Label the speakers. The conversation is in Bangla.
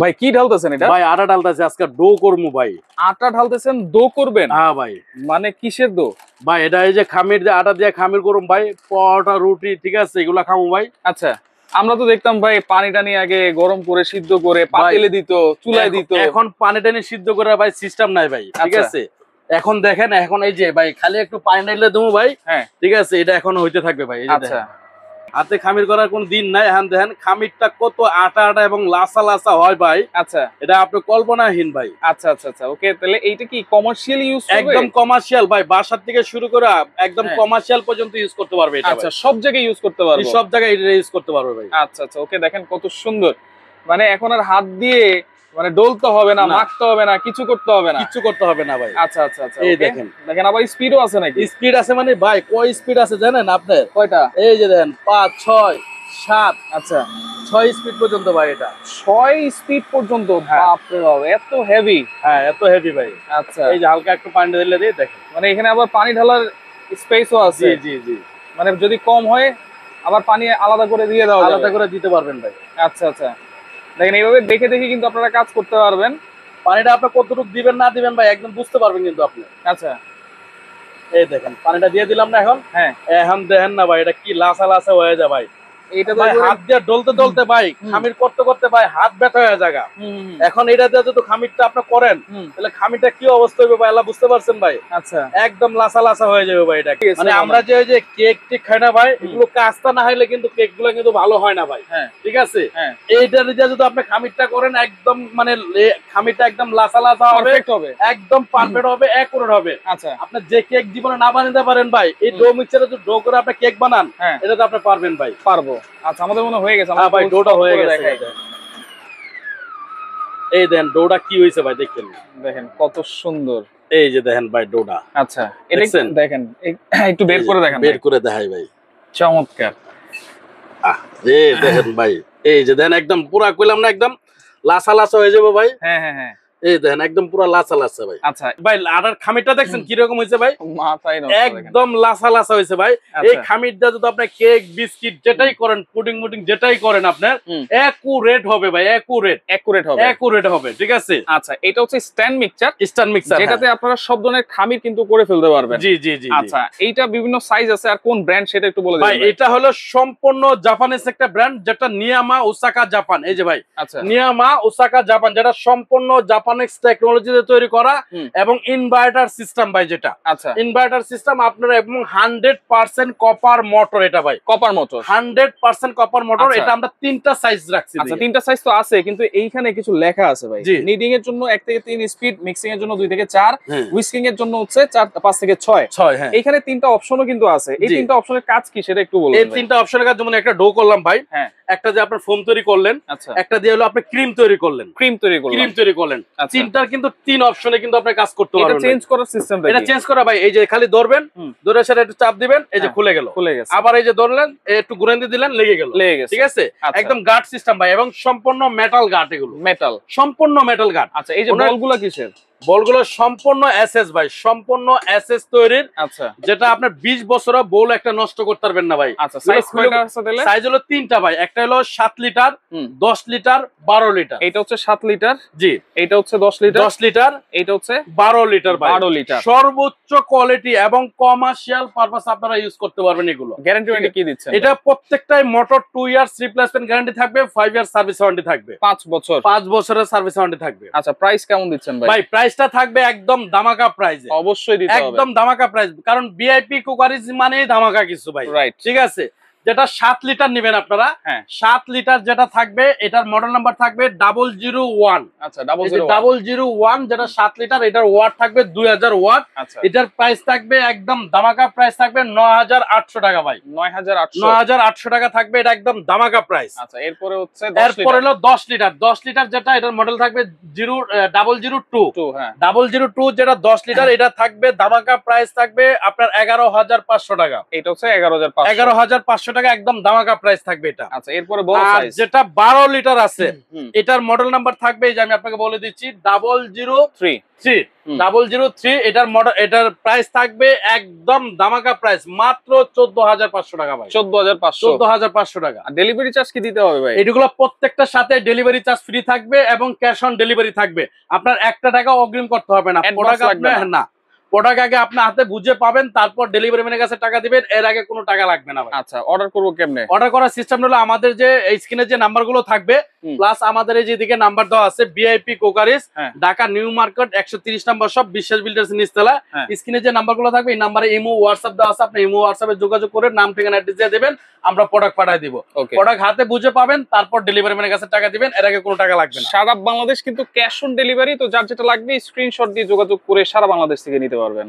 Speaker 1: ভাই কি ঢালতেছেন এটা?
Speaker 2: ভাই আটা ঢালতেছে, আজকে ডো করবো ভাই।
Speaker 1: আটা ঢালতেছেন, দো করবেন?
Speaker 2: হ্যাঁ ভাই।
Speaker 1: মানে কিসের দো
Speaker 2: ভাই? এটা এই যে খামির দিয়ে আটা দিয়ে খামির করুম ভাই, পরোটা রুটি ঠিক আছে এগুলা খামু ভাই।
Speaker 1: আচ্ছা, আমরা তো দেখতাম ভাই পানি টানি আগে গরম করে সিদ্ধ করে পাতিলে দিত, চুলায় দিত।
Speaker 2: এখন পানি টানি সিদ্ধ করে ভাই সিস্টেম নাই ভাই, ঠিক আছে। এখন দেখেন, এখন এই যে ভাই খালি একটু পানি ঢাললে দেবো ভাই, হ্যাঁ ঠিক আছে, এটা এখন হইতে থাকবে ভাই। আচ্ছা, হাতে খামির করার কোন দিন নাই। এখন দেখেন খামিরটা কত আটা আটা এবং লাসা লাসা হয় ভাই। আচ্ছা, এটা আপনি কল্পনাহীন ভাই।
Speaker 1: আচ্ছা আচ্ছা আচ্ছা, ওকে। তাহলে এইটা কি কমার্শিয়াল ইউজ করবে?
Speaker 2: একদম কমার্শিয়াল ভাই, বাসার থেকে শুরু করে একদম কমার্শিয়াল পর্যন্ত ইউজ করতে পারবে এটা।
Speaker 1: আচ্ছা, সব জায়গায় ইউজ করতে পারবে?
Speaker 2: সব জায়গায় এটা ইউজ করতে পারবে ভাই।
Speaker 1: আচ্ছা আচ্ছা, ওকে। দেখেন কত সুন্দর, মানে এখন আর হাত দিয়ে মানে ডলতে হবে না, মাখতে হবে না, কিছু করতে হবে না,
Speaker 2: কিছু করতে হবে না ভাই।
Speaker 1: আচ্ছা আচ্ছা আচ্ছা,
Speaker 2: এই দেখেন
Speaker 1: দেখেন আবার স্পিডও আছে নাকি?
Speaker 2: স্পিড আছে মানে ভাই কয় স্পিড আছে জানেন আপনি?
Speaker 1: কয়টা?
Speaker 2: এই যে দেখেন 5 6 7।
Speaker 1: আচ্ছা,
Speaker 2: 6 স্পিড পর্যন্ত ভাই এটা।
Speaker 1: 6 স্পিড পর্যন্ত? বাপ রে বাপ, এত হেভি?
Speaker 2: হ্যাঁ এত হেভি ভাই।
Speaker 1: আচ্ছা,
Speaker 2: এই যে হালকা একটু পানি ঢেলে দিয়ে দেখেন,
Speaker 1: মানে এখানে আবার পানি ঢালার স্পেসও আছে?
Speaker 2: জি জি জি,
Speaker 1: মানে যদি কম হয় আবার পানি আলাদা করে দিয়ে দাও,
Speaker 2: আলাদা করে দিতে পারবেন ভাই।
Speaker 1: আচ্ছা আচ্ছা, দেখেন এইভাবে দেখে দেখে কিন্তু আপনারা কাজ করতে পারবেন।
Speaker 2: পানিটা আপনি কতটুকু দিবেন না দিবেন ভাই একদম বুঝতে পারবেন কিন্তু আপনি।
Speaker 1: আচ্ছা,
Speaker 2: এই দেখেন পানিটা দিয়ে দিলাম না এখন।
Speaker 1: হ্যাঁ,
Speaker 2: এখন দেখেন না ভাই এটা কি লাসা লাসা হয়ে যায় ভাই।
Speaker 1: এইটা
Speaker 2: ভাই হাত দিয়ে ডলতে ডলতে ভাই খামির করতে করতে ভাই হাত ব্যথা হয়ে যায়। এখন এটা দিয়ে যদি খামিরটা আপনি করেন তাহলে খামিরটা কি অবস্থা হবে ভাই আল্লাহ বুঝতে পারছেন ভাই। আচ্ছা, একদম লাসা লাসা হয়ে যাবে ভাই এটা। মানে আমরা যে ওই যে কেক টিক খাই না ভাই, এগুলো কাস্তা না হইলে কিন্তু কেক গুলো কিন্তু ভালো হয় না ভাই। ঠিক আছে, এইটা দিয়ে যদি আপনি খামিরটা করেন একদম মানে খামিরটা একদম লাসা লাসা হবে, একদম পারফেক্ট হবে, একুরেট হবে। আচ্ছা, আপনি যে কেক জীবনে না বানাতে পারেন ভাই, এই ডো মিক্সচারে যদি ডো করে আপনি কেক বানান এটা তো আপনি পারবেন ভাই। পারবো। আচ্ছা, আমাদের মনে হয়ে গেছে। হ্যাঁ ভাই, ডোটা হয়ে গেছে। এই দেখেন ডোটা কি হয়েছে ভাই, দেখেন
Speaker 1: দেখেন কত সুন্দর।
Speaker 2: এই যে দেখেন ভাই ডোটা।
Speaker 1: আচ্ছা, এটা দেখেন একটু বের করে দেখেন,
Speaker 2: বের করে দেখাই ভাই।
Speaker 1: চমৎকার।
Speaker 2: এই দেখেন ভাই, এই যে দেখেন একদম পুরা কইলাম না একদম লাসা লাসা হয়ে যাবে ভাই। হ্যাঁ হ্যাঁ হ্যাঁ, এই দেখেন একদম পুরো লাসা লাসা ভাই। আচ্ছা ভাই, আটার খামিরটা দেখছেন কি রকম হয়েছে ভাই? মাথায় নষ্ট, একদম লাসা লাসা হয়েছে ভাই। এই খামিরটা যদি আপনি কেক বিস্কিট যেটাই করেন, পুডিং মুডিং যেটাই করেন আপনার একুরেট হবে ভাই, একুরেট একুরেট হবে, একুরেট হবে। ঠিক আছে। আচ্ছা, এটা হচ্ছে স্ট্যান্ড মিক্সচার, স্ট্যান্ড মিক্সচার যেটাতে আপনারা সব ধরনের খামির কিন্তু করে ফেলতে পারবেন। জি জি জি। আচ্ছা, এইটা বিভিন্ন সাইজ আছে, আর কোন ব্র্যান্ড সেটা একটু বলে দিন ভাই। এটা হলো সম্পূর্ণ জাপানিজ একটা ব্র্যান্ড, যেটা নিয়ামা ওসাকা জাপান। এই যে ভাই, আচ্ছা, নিয়ামা ওসাকা জাপান, যেটা সম্পূর্ণ জাপানিজ টেকনোলজিতে তৈরি করা এবং ইনভার্টার সিস্টেম ভাই, যেটা আচ্ছা ইনভার্টার সিস্টেম আপনার এবং 100% কপার মোটর। এটা ভাই কপার মোটর, 100% কপার মোটর। এটা আমরা তিনটা সাইজ রাখছি। আচ্ছা, তিনটা সাইজ তো আছে, কিন্তু এইখানে কিছু লেখা আছে ভাই। নিডিং এর জন্য 1 থেকে 3 স্পিড, মিক্সিং এর জন্য 2 থেকে 4, হুইস্কিং এর জন্য হচ্ছে 5 থেকে 6। হ্যাঁ, এইখানে তিনটা অপশনও কিন্তু আছে। এই তিনটা অপশনের কাজ কি সেটা একটু বলুন। এই তিনটা অপশনের কাজ যেমন একটা ডো করলাম ভাই, হ্যাঁ, একটা যে আপনার ফোম তৈরি করলেন, আচ্ছা, একটা দিয়ে হলো আপনি ক্রিম তৈরি করলেন, ক্রিম তৈরি করলেন। তিনটার কিন্তু 3 অপশনে কিন্তু আপনি কাজ করতে পারবেন। এটা চেঞ্জ করার সিস্টেমটা, এটা চেঞ্জ করা ভাই, এই যে খালি ধরবেন, ধরে সেটা একটু চাপ দিবেন, এই যে খুলে গেল, খুলে গেছে। আবার এই যে ধরলেন, একটু ঘুরে দিয়ে দিলেন, লেগে গেল, লেগে গেছে। ঠিক আছে, একদম গার্ড সিস্টেম ভাই, এবং সম্পূর্ণ মেটাল গার্ড, এগুলো মেটাল, সম্পূর্ণ মেটাল গার্ড। আচ্ছা, এই যে বলগুলো কিসের? বলগুলো সম্পূর্ণ এসএস ভাই, সম্পূর্ণ এসএস তৈরির। আচ্ছা, যেটা আপনার 20 বছরও বল একটা নষ্ট করতে পারবেন না ভাই। আচ্ছা, সাইজ কয়টা আছে তাহলে? সাইজ হলো 3টা ভাই, একটা হলো 7 লিটার, 10 লিটার, 12 লিটার। এটা হচ্ছে 7 লিটার, জি, এটা হচ্ছে 10 লিটার, 10 লিটার, এটা হচ্ছে 12 লিটার ভাই, 12 লিটার। সর্বোচ্চ কোয়ালিটি এবং কমার্শিয়াল পারপাস আপনারা ইউজ করতে পারবেন এগুলো। গ্যারান্টি ওয়ারেন্টি কি দিচ্ছেন? এটা প্রত্যেকটাই মোটর 2 ইয়ার্স রিপ্লেসমেন্ট গ্যারান্টি থাকবে, 5 ইয়ার্স সার্ভিস ওয়ারেন্টি থাকবে, 5 বছর, 5 বছরের সার্ভিস ওয়ারেন্টি থাকবে। আচ্ছা, প্রাইস কেমন দিচ্ছেন ভাই? ভাই প্রাইসটা থাকবে একদম ধামাকা প্রাইসে, অবশ্যই দিতে হবে, একদম ধামাকা প্রাইস, কারণ ভিআইপি কুকারিজ মানেই ধামাকা কিছু ভাই। রাইট, ঠিক আছে। যেটা 7 লিটার নেবেন আপনারা, 7 লিটার যেটা থাকবে, এটার মডেল নাম্বার থাকবে 001। আচ্ছা, 001 যেটা 7 লিটার, এটার ওয়াট থাকবে 2000 ওয়াট। এটার প্রাইস থাকবে একদম ধামাকা প্রাইস থাকবে 9800 টাকা ভাই, 9800 টাকা থাকবে, এটা একদম ধামাকা প্রাইস। আচ্ছা, এরপরে হচ্ছে এরপর হলো 10 লিটার, 10 লিটার যেটা, এটার মডেল থাকবে 002। হ্যাঁ, 002 যেটা 10 লিটার, এটা থাকবে ধামাকা প্রাইস থাকবে আপনার 11500 টাকা। এটা হচ্ছে 11500 টাকা একদম দামাকা প্রাইস থাকবে এটা।
Speaker 1: আচ্ছা, এরপরে বড়
Speaker 2: আর
Speaker 1: সাইজ
Speaker 2: যেটা 12 লিটার আছে এটার মডেল নাম্বার থাকবে, এই যে আমি আপনাকে বলে দিচ্ছি 003 এটার মডেল, এটার প্রাইস থাকবে একদম দামাকা প্রাইস মাত্র 14,500 টাকা ভাই। 14,500 টাকা।
Speaker 1: আর ডেলিভারি চার্জ কি দিতে হবে ভাই?
Speaker 2: এগুলো প্রত্যেকটার সাথে ডেলিভারি চার্জ ফ্রি থাকবে এবং ক্যাশ অন ডেলিভারি থাকবে। আপনার একটা টাকা অগ্রিম করতে হবে না, প্রোডাক্ট লাগবে না। প্রোডাক্ট আগে আপনি হাতে বুঝে পাবেন, তারপর ডেলিভারি ম্যানের কাছে টাকা দিবেন, এর আগে কোনো টাকা লাগবে না ভাই।
Speaker 1: আচ্ছা, অর্ডার করব কেমনে?
Speaker 2: অর্ডার করার সিস্টেম হলো আমাদের যে এই স্ক্রিনে যে নাম্বারগুলো থাকবে প্লাস আমাদের এই যে দিকে নাম্বার দেওয়া আছে ভিআইপি কোকারিস ঢাকা নিউ মার্কেট 130 নম্বর সব বিশ্বাস বিল্ডার্স নিচতলা, স্ক্রিনে যে নাম্বারগুলো থাকবে এই নাম্বারে ইমো হোয়াটসঅ্যাপ দেওয়া আছে, আপনি ইমো হোয়াটসঅ্যাপে যোগাযোগ করে নাম ঠিকানা অ্যাড্রেস দিয়ে দিবেন, আমরা প্রোডাক্ট পাঠিয়ে দিব। প্রোডাক্ট হাতে বুঝে পাবেন, তারপর ডেলিভারি ম্যানের কাছে টাকা দিবেন, এর আগে কোনো টাকা লাগবে না।
Speaker 1: সারা বাংলাদেশ কিন্তু ক্যাশ অন ডেলিভারি, তো যার যেটা লাগবে স্ক্রিনশট দিয়ে যোগাযোগ করে সারা বাংলাদেশ থেকে নিতে পারবেন।